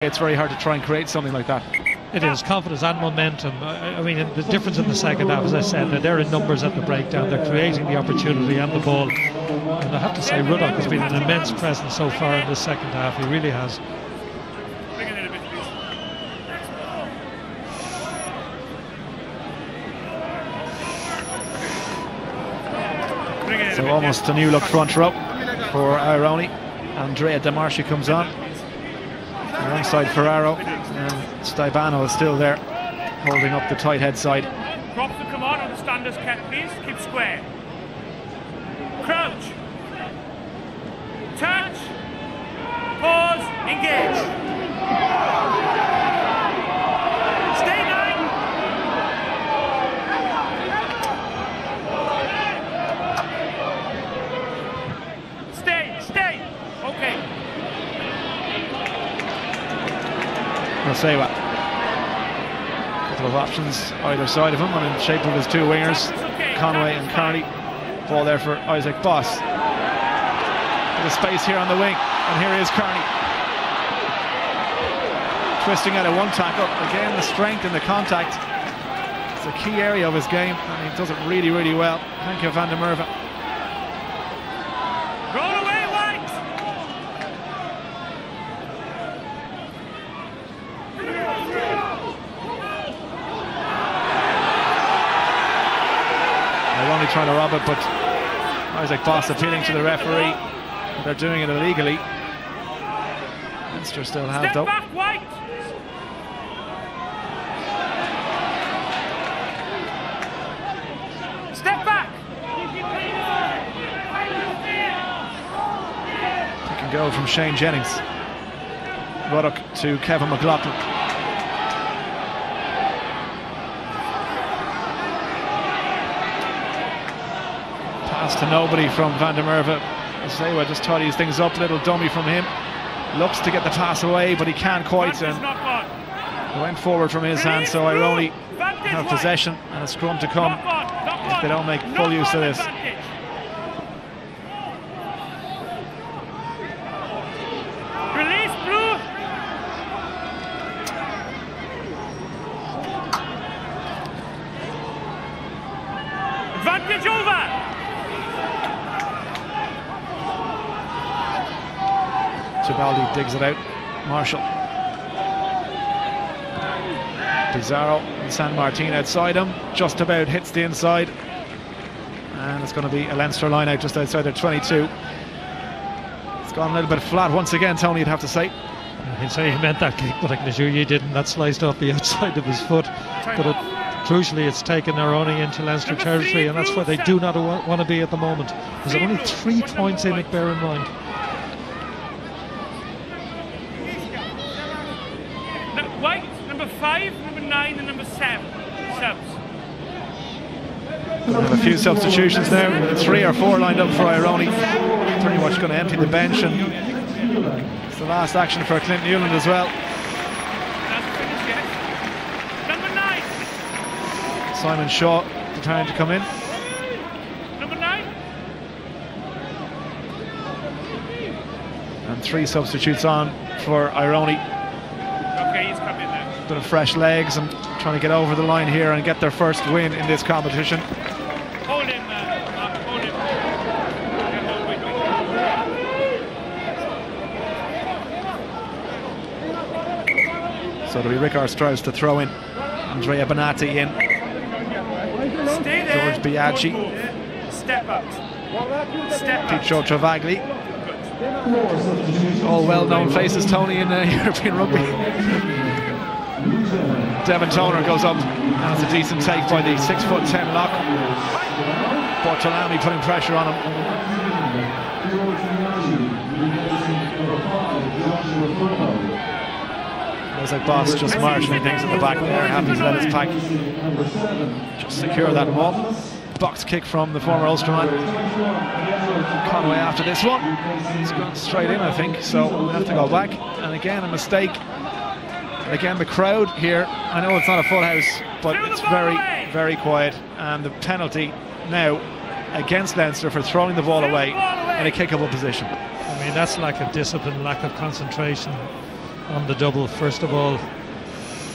It's very hard to try and create something like that. It is confidence and momentum. I mean, the difference in the second half, as I said, they're in numbers at the breakdown. They're creating the opportunity and the ball. And I have to say, Ruddock has been an immense presence so far in this second half. He really has. So almost a new look front row for Aironi. Andrea Demarchi comes on. Alongside Ferraro, and Stabano is still there, holding up the tight head side. Drops will come on the standards, please. Keep square. Crouch. Touch. Pause. Engage. Stay 9. Stay. Okay. I'll say what. Couple of options either side of him, and in the shape of his two wingers, Conway and Carney. Ball there for Isaac Boss. Bit of space here on the wing, and here is Carney. Twisting out of one tackle. Again, the strength and the contact. It's a key area of his game, and he does it really, really well. Thank you, Van der Merwe. Roll away, White! They're only trying to rob it, but Isaac Boss appealing to the referee. They're doing it illegally. Leinster still have, though. Step back, White! Step back! Pick and go from Shane Jennings. Ruddock to Kevin McLaughlin. Pass to nobody from Van der Merwe. Sewa just tidies things up, little dummy from him. Looks to get the pass away, but he can't quite, and it went forward from his hand, so Aironi have possession and a scrum to come if they don't make full use of this. Release, Blue! Advantage over! Cibaldi digs it out. Marshall. Pizarro and San Martin outside him. Just about hits the inside. And it's going to be a Leinster line out just outside their 22. It's gone a little bit flat once again, Tony, you'd have to say. He'd say he meant that kick, but I can assure you he didn't. That sliced off the outside of his foot. But crucially, it's taken Aironi into Leinster territory, and that's where they do not want to be at the moment. There's only 3 points in it, bear in mind. White, number 5, number 9 and number 7. Subs. We have a few substitutions now. 3 or 4 lined up for Aironi. Pretty much going to empty the bench, and it's the last action for Clint Newland as well. Number 9. Simon Shaw preparing to come in. Number 9. And 3 substitutes on for Aironi. Okay, he's coming now. Bit of fresh legs and trying to get over the line here and get their first win in this competition. Hold him, hold him. So it'll be Rick Strauss to throw in. Andrea Bonatti in. Stay there. George Biaggi. Step out. Step out. Pietro Travagli. All well-known faces, Tony, in European rugby. Devon Toner goes up, and it's a decent take by the 6'10" lock. Bortolami putting pressure on him. Looks like Boss just marshalling things at the back there, happy to let his pack just secure that ball. Box kick from the former Ulsterman. Conway after this one. It's gone straight in, I think, so we'll have to go back. And again, a mistake. And again, the crowd here, I know it's not a full house, but it's very, very quiet. And the penalty now against Leinster for throwing the ball away in a kickable position. I mean, that's lack of discipline, lack of concentration. on the double, first of all,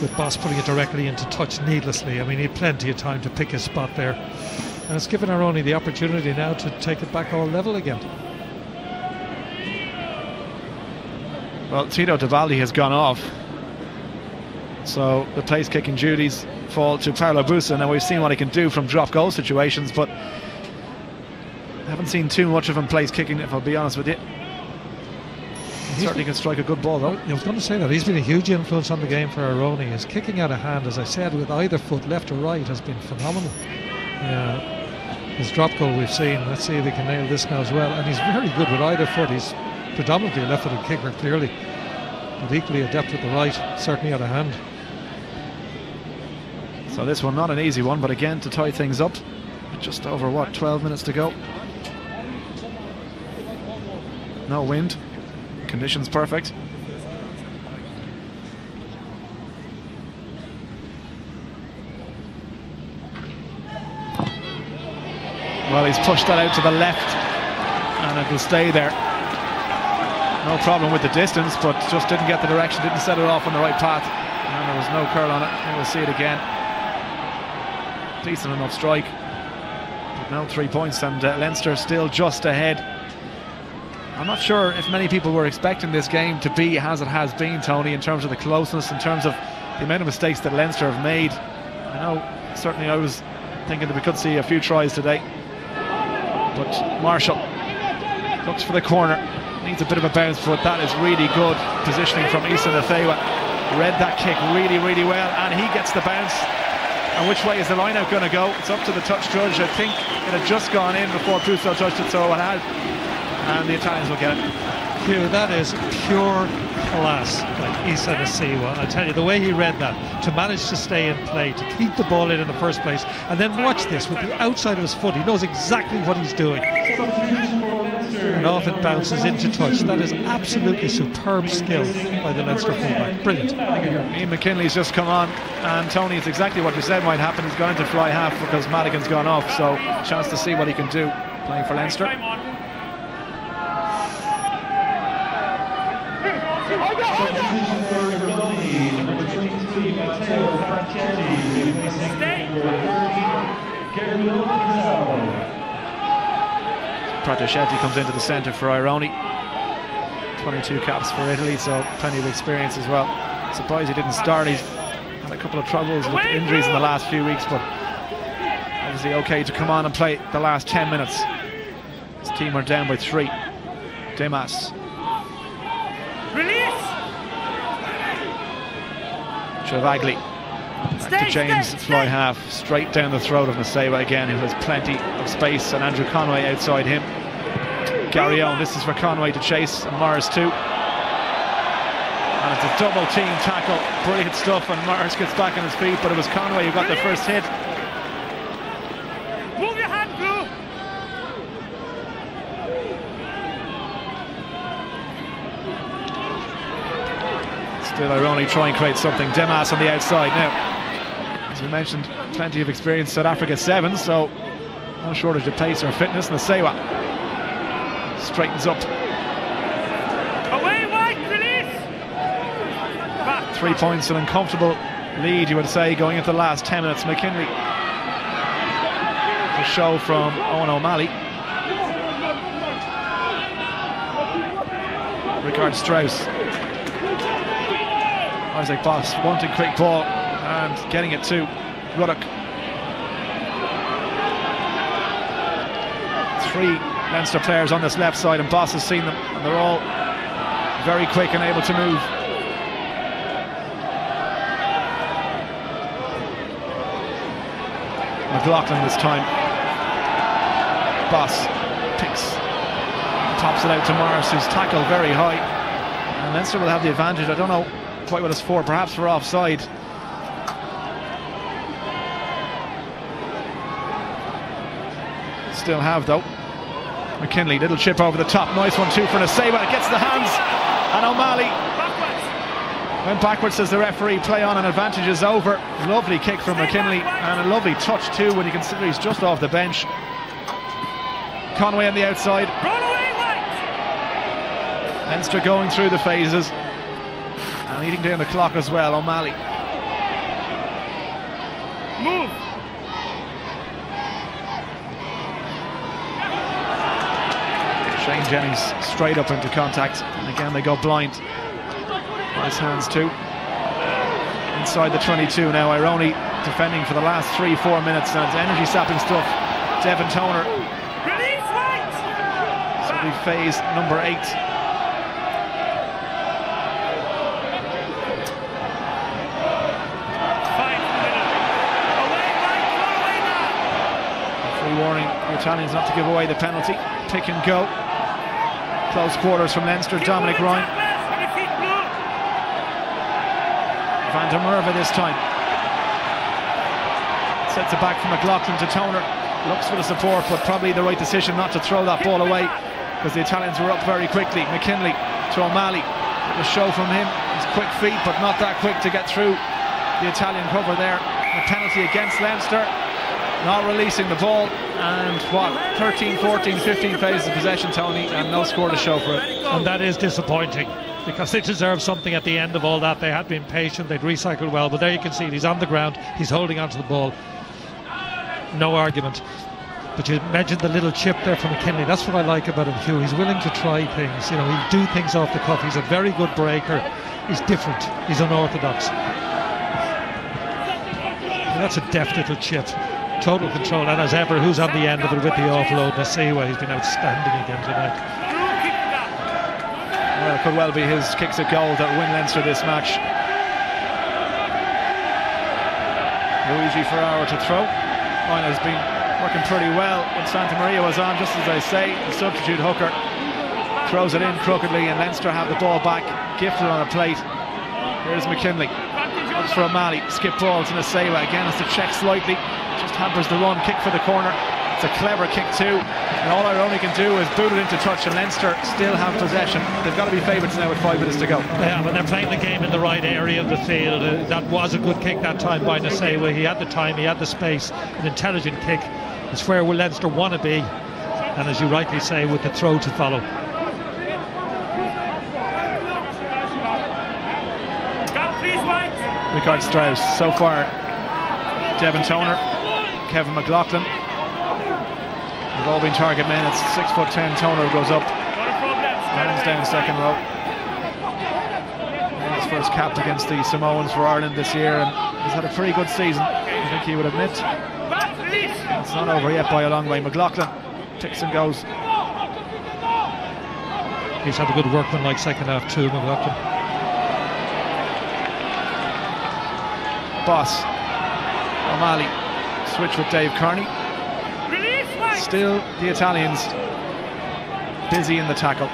with Boss putting it directly into touch needlessly. I mean, he had plenty of time to pick his spot there. And it's given Aironi the opportunity now to take it back all level again. Well, Tito Devaldi has gone off. So the place kicking duties fall to Paolo Busa. Now we've seen what he can do from drop goal situations, but haven't seen too much of him place kicking, if I'll be honest with you. He certainly can strike a good ball, though. I was going to say that he's been a huge influence on the game for Aironi. His kicking out of hand, as I said, with either foot, left or right, has been phenomenal. His drop goal we've seen. Let's see if he can nail this now as well. And he's very good with either foot. He's predominantly a left-footed kicker, clearly, but equally adept with the right, certainly out of hand. So this one not an easy one, but again to tie things up, just over what, 12 minutes to go. No wind, conditions perfect. Well, he's pushed that out to the left and it will stay there. No problem with the distance, but just didn't get the direction, didn't set it off on the right path, and there was no curl on it. And we'll see it again. Decent enough strike, but no 3 points, and Leinster still just ahead. I'm not sure if many people were expecting this game to be as it has been, Tony, in terms of the closeness, in terms of the amount of mistakes that Leinster have made. I know, certainly I was thinking that we could see a few tries today, but Marshall looks for the corner, needs a bit of a bounce, but that is really good positioning from Issa Nafewa. Read that kick really, really well, and he gets the bounce. And which way is the line out going to go? It's up to the touch judge. I think it had just gone in before Puso touched it, so it had. And the Italians will get it. Hugh, that is pure class by Issa Nafewa. I tell you, the way he read that, to manage to stay in play, to keep the ball in the first place, and then watch this with the outside of his foot. He knows exactly what he's doing. And off it bounces into touch. That is absolutely superb skill by the Leinster fullback. Brilliant. Ian McKinley's just come on, and Tony, it's exactly what you said might happen. He's gone into fly half because Madigan's gone off, so chance to see what he can do playing for Leinster. Pratoscetti comes into the centre for Aironi. 22 caps for Italy, so plenty of experience as well. Surprised he didn't start. He's had a couple of troubles with injuries in the last few weeks, but obviously okay to come on and play the last 10 minutes. His team are down by 3. Demas. Release! Travagli. Back to James, fly half, straight down the throat of Nafewa again, who has plenty of space, and Andrew Conway outside him. Gary Owen, this is for Conway to chase, and Morris too. And it's a double team tackle, brilliant stuff, and Morris gets back on his feet, but it was Conway who got the first hit. Move your hand, Blue! Still Aironi try and create something. Demas on the outside now. As we mentioned, plenty of experience. South Africa 7, so no shortage of pace or fitness. Nafewa straightens up. Away, White, release! Back. 3 points, an uncomfortable lead, you would say, going into the last 10 minutes. McKinley. The show from Owen O'Malley. Richard Strauss. Isaac Boss wanting quick ball and getting it to Ruddock. 3 Leinster players on this left side, and Boss has seen them, and they're all very quick and able to move. McLaughlin this time. Boss picks, tops it out to Morris, who's tackled very high, and Leinster will have the advantage. I don't know quite what it's for, perhaps for offside. Still have though. McKinley, little chip over the top, nice one too for Nafewa. It gets the hands, and O'Malley went backwards, says the referee. Play on and advantage is over. Lovely kick from McKinley, and a lovely touch too when you consider he's just off the bench. Conway on the outside. Leinster going through the phases, And eating down the clock as well, O'Malley. Move. Shane Jennings straight up into contact, and again they go blind. Nice hands too. Inside the 22 now, Aironi defending for the last 3-4 minutes, and it's energy sapping stuff. Devin Toner. Release right. So we phase number 8. Free warning the Italians not to give away the penalty. Pick and go. Close quarters from Leinster. Dominic Ryan. Van der Merwe this time. Sets it back from McLaughlin to Toner. Looks for the support, but probably the right decision not to throw that ball away, because the Italians were up very quickly. McKinley to O'Malley. A show from him. He's quick feet, but not that quick to get through the Italian cover there. A penalty against Leinster. Not releasing the ball, and what, 13, 14, 15 phases of possession, Tony, and no score to show for it. And that is disappointing, because they deserve something at the end of all that. They had been patient, they'd recycled well, but there you can see he's on the ground, he's holding onto the ball. No argument. But you mentioned the little chip there from McKinley. That's what I like about him, Hugh. He's willing to try things. You know, he'll do things off the cuff. He's a very good breaker. He's different. He's unorthodox. And that's a deft little chip. Total control, and as ever, who's on the end of it with the offload? Nasiwa, he's been outstanding again tonight. Well, it could well be his kicks at goal that win Leinster this match. Luigi Ferraro to throw. Ryan has been working pretty well when Santa Maria was on, just as I say. The substitute hooker throws it in crookedly, and Leinster have the ball back, gifted on a plate. Here's McKinley. Looks for O'Malley. Skip ball to Nasiwa. Again, has to check slightly. Just hampers the run. Kick for the corner. It's a clever kick too, and all Aironi can do is boot it into touch, and Leinster still have possession. They've got to be favourites now with 5 minutes to go. Yeah, but they're playing the game in the right area of the field. That was a good kick that time by Nasiwa. He had the time, he had the space. An intelligent kick. It's where Leinster want to be, and as you rightly say, with the throw to follow. Richard Strauss so far. Devin Toner, Kevin McLaughlin. They've all been target men. It's 6'10". Toner goes up. Hands down second row. His first cap against the Samoans for Ireland this year, and he's had a pretty good season, I think he would admit. It's not over yet by a long way. McLaughlin ticks and goes. He's had a good workman-like second half too, McLaughlin. Boss. O'Malley. Switch with Dave Kearney. Still the Italians busy in the tackle.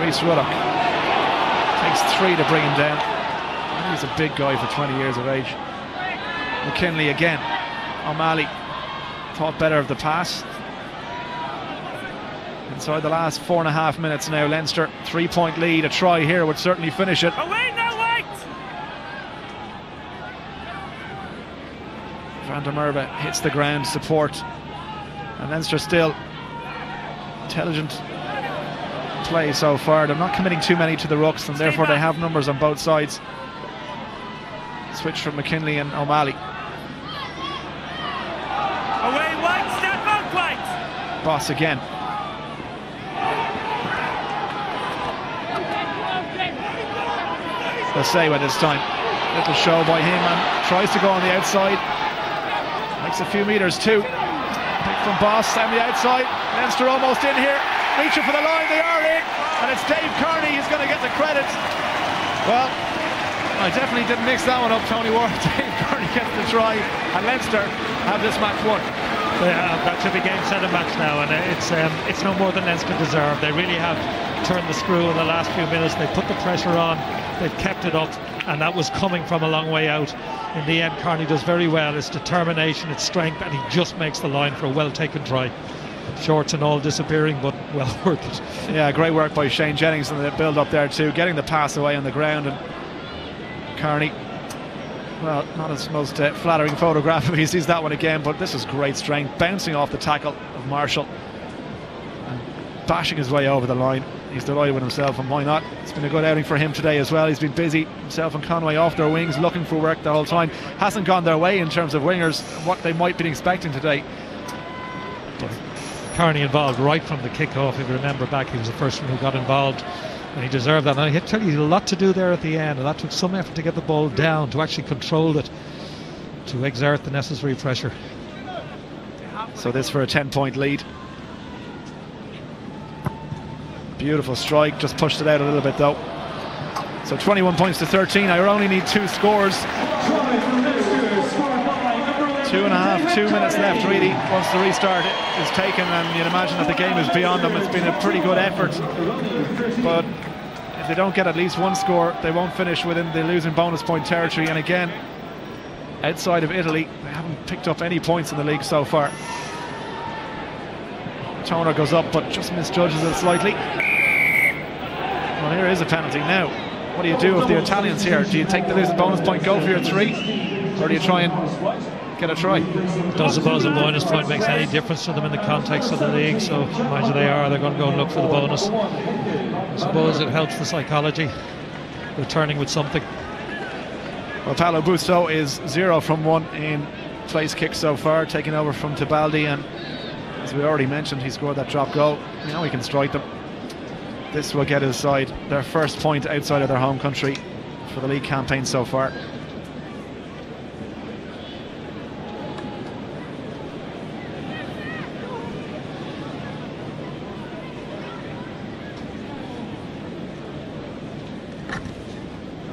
Rhys Ruddock takes 3 to bring him down. He's a big guy for 20 years of age. McKinley again. O'Malley thought better of the pass. Inside the last 4.5 minutes now, Leinster 3-point lead. A try here would certainly finish it. Away now, wait! Van der Merwe hits the ground, support, and Leinster still intelligent play so far. They're not committing too many to the rucks, and therefore they have numbers on both sides. Switch from McKinley and O'Malley. Away, White, step out, White! Boss again. Nasiwa this time. Little show by him, and tries to go on the outside. Makes a few metres too. Pick from Boss down the outside. Leinster almost in here. Reaching for the line, they are in. And it's Dave Kearney who's going to get the credit. Well, I definitely didn't mix that one up, Tony Ward. Dave Kearney gets the try, and Leinster have this match won. Yeah, that should be game, set and match now, and it's no more than Leinster deserve. They really have turned the screw in the last few minutes. They put the pressure on, they've kept it up, and that was coming from a long way out. In the end, Kearney does very well. It's determination, it's strength, and he just makes the line for a well-taken try. Shorts and all disappearing, but well worth it. Yeah, great work by Shane Jennings and the build up there too, getting the pass away on the ground, and Kearney, well, not his most flattering photograph if he sees that one again, but this is great strength, bouncing off the tackle of Marshall and bashing his way over the line. he's delighted with himself, and why not? It's been a good outing for him today as well. He's been busy, himself and Conway off their wings, looking for work the whole time. Hasn't gone their way in terms of wingers, what they might be expecting today. But Kearney involved right from the kick-off. If you remember back, he was the first one who got involved, and he deserved that. And I tell you, he had a lot to do there at the end, and that took some effort to get the ball down, to actually control it, to exert the necessary pressure. So this for a 10-point lead. Beautiful strike, just pushed it out a little bit though. So 21 points to 13. Aironi need 2 scores. 2 minutes left really once the restart is taken, and you'd imagine that the game is beyond them. It's been a pretty good effort, but if they don't get at least 1 score, they won't finish within the losing bonus point territory. And again, outside of Italy, they haven't picked up any points in the league so far. Toner goes up but just misjudges it slightly. Well, here is a penalty now. What do you do with the Italians here? Do you take the losing bonus point, go for your 3, or do you try and get a try? I don't suppose a bonus point makes any difference to them in the context of the league, so imagine they're going to go and look for the bonus. I suppose it helps the psychology, returning with something. Well, Paolo Busto is 0 from 1 in place kicks so far, taking over from Tebaldi, and as we already mentioned, he scored that drop goal. You know he can strike them. This will get his side their first point outside of their home country for the league campaign so far.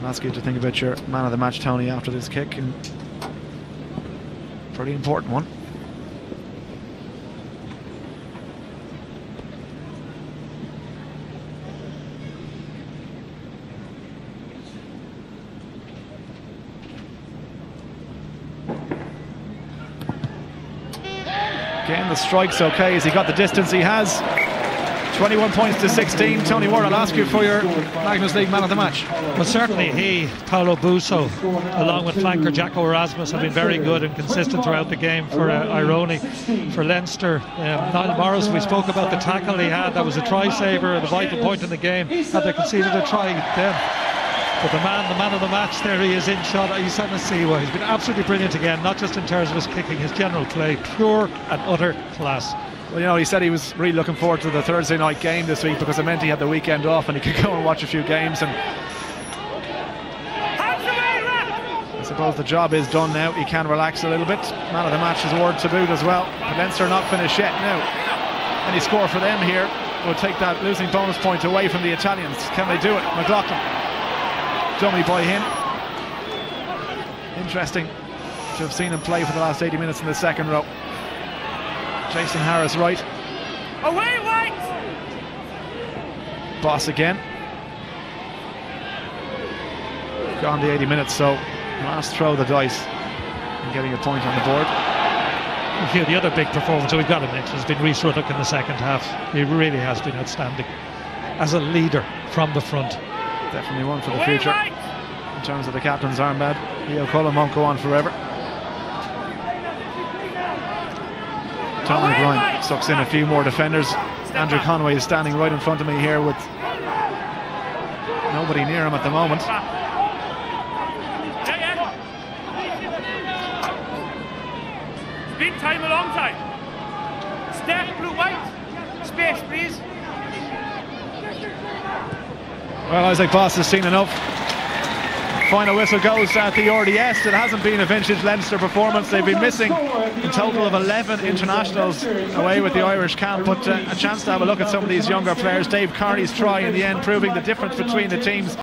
I'll ask you to think about your man of the match, Tony, after this kick, and pretty important one. Again, the strike's okay as he got the distance he has. 21 points to 16. Tony Ward, I'll ask you for your Magnus League man of the match. Well, certainly he, Paolo Busso, along with flanker Jacko Erasmus, have been very good and consistent throughout the game for Aironi. For Leinster, Niall Morris, we spoke about the tackle he had. That was a try saver, the vital point in the game. Had they conceded a try then. But the man of the match, there he is in shot. You're starting to see why he's been absolutely brilliant again, not just in terms of his kicking, his general play, pure and utter class. Well, you know, he said he was really looking forward to the Thursday night game this week because it meant he had the weekend off and he could go and watch a few games. And I suppose the job is done now. He can relax a little bit. Man of the match is Ward to boot as well. But Leinster not finished yet now. Any score for them here will take that losing bonus point away from the Italians. Can they do it? McLaughlin. Dummy by him. Interesting to have seen him play for the last 80 minutes in the second row. Jason Harris right. Away right! Boss again. Gone the 80 minutes, so last throw of the dice and getting a point on the board. Here, the other big performance we've got to mention has been Rhys Ruddock in the second half. He really has been outstanding as a leader from the front. Definitely one for the future in terms of the captain's armband. Leo Cullen won't go on forever. Tom McBride sucks in a few more defenders. Andrew Conway is standing right in front of me here with nobody near him at the moment. Speed time a long time. Step blue white. Space please. Well, Isaac Boss has seen enough. Final whistle goes at the RDS. It hasn't been a vintage Leinster performance. They've been missing a total of 11 internationals away with the Irish camp, but a chance to have a look at some of these younger players. Dave Carney's try in the end proving the difference between the teams.